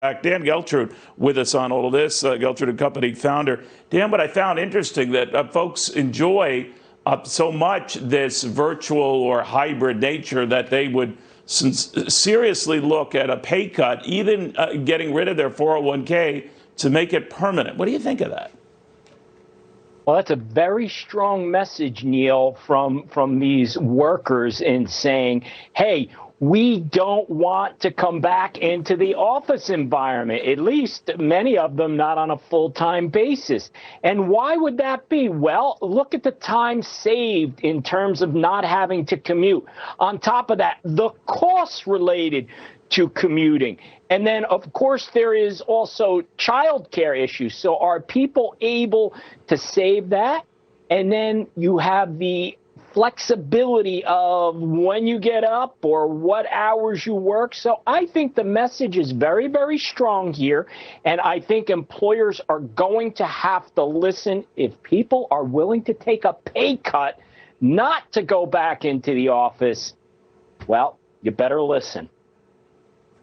Dan Geltrude with us on all of this, Geltrude and Company founder. Dan, what I found interesting that folks enjoy so much this virtual or hybrid nature that they would seriously look at a pay cut, even getting rid of their 401k to make it permanent. What do you think of that? Well, that's a very strong message, Neil, from these workers in saying, hey, we don't want to come back into the office environment, at least many of them not on a full-time basis. And why would that be? Well, look at the time saved in terms of not having to commute. On top of that, the costs related to commuting. And then, of course, there is also childcare issues. So are people able to save that? And then you have the flexibility of when you get up or what hours you work. So I think the message is very, very strong here. And I think employers are going to have to listen. If people are willing to take a pay cut not to go back into the office, well, you better listen.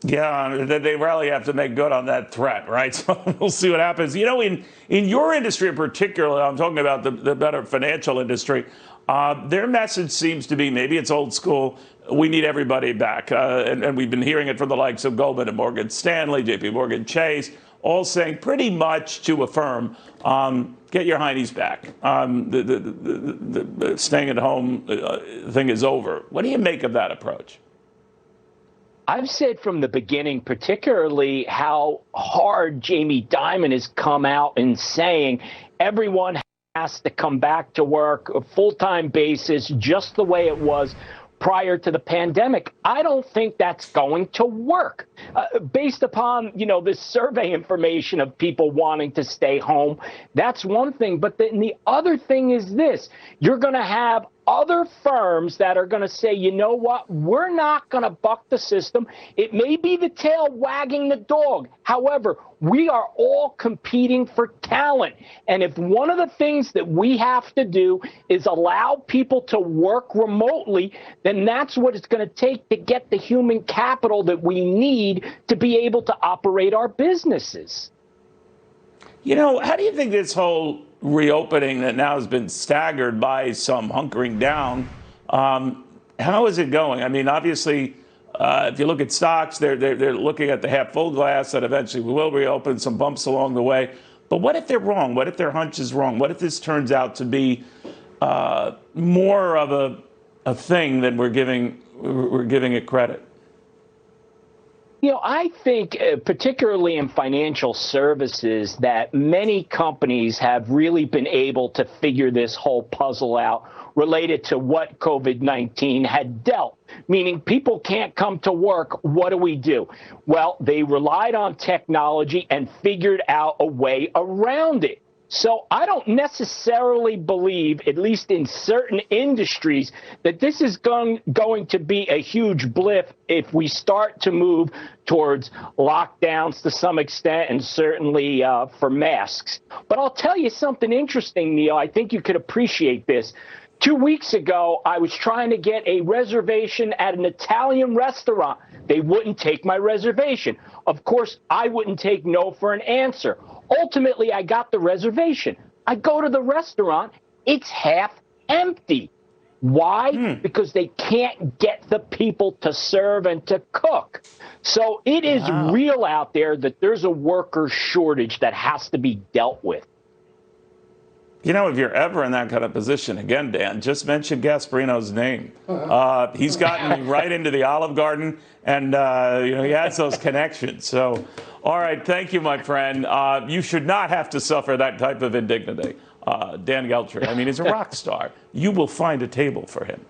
Yeah, they really have to make good on that threat, right? So we'll see what happens. You know, in your industry in particular, I'm talking about the better financial industry, their message seems to be, maybe it's old school, we need everybody back. And we've been hearing it from the likes of Goldman and Morgan Stanley, JP Morgan Chase, all saying pretty much to affirm, get your heinies back. The staying at home thing is over. What do you make of that approach? I've said from the beginning, particularly how hard Jamie Dimon has come out in saying everyone has to come back to work a full-time basis, just the way it was prior to the pandemic. I don't think that's going to work. Based upon, this survey information of people wanting to stay home, that's one thing. But then the other thing is this. You're going to have other firms that are going to say, you know what, we're not going to buck the system. It may be the tail wagging the dog. However, we are all competing for talent. And if one of the things that we have to do is allow people to work remotely, then that's what it's going to take to get the human capital that we need to be able to operate our businesses. How do you think this whole reopening that now has been staggered by some hunkering down, how is it going? I mean, obviously, if you look at stocks, they're looking at the half full glass that eventually we will reopen, some bumps along the way. But what if they're wrong? What if their hunch is wrong? What if this turns out to be more of a thing than we're giving it credit? I think particularly in financial services that many companies have really been able to figure this whole puzzle out related to what COVID-19 had dealt, meaning people can't come to work. What do? Well, they relied on technology and figured out a way around it. So I don't necessarily believe, at least in certain industries, that this is going to be a huge blip if we start to move towards lockdowns to some extent, and certainly for masks. But I'll tell you something interesting, Neil. I think you could appreciate this. 2 weeks ago, I was trying to get a reservation at an Italian restaurant. They wouldn't take my reservation. Of course, I wouldn't take no for an answer. Ultimately, I got the reservation. I go to the restaurant. It's half empty. Why? Because they can't get the people to serve and to cook. So it is real out there that there's a worker shortage that has to be dealt with. If you're ever in that kind of position, again, Dan, just mention Gasparino's name. He's gotten me right into the Olive Garden, and, he has those connections. So, all right, thank you, my friend. You should not have to suffer that type of indignity. Dan Geltrude, he's a rock star. You will find a table for him.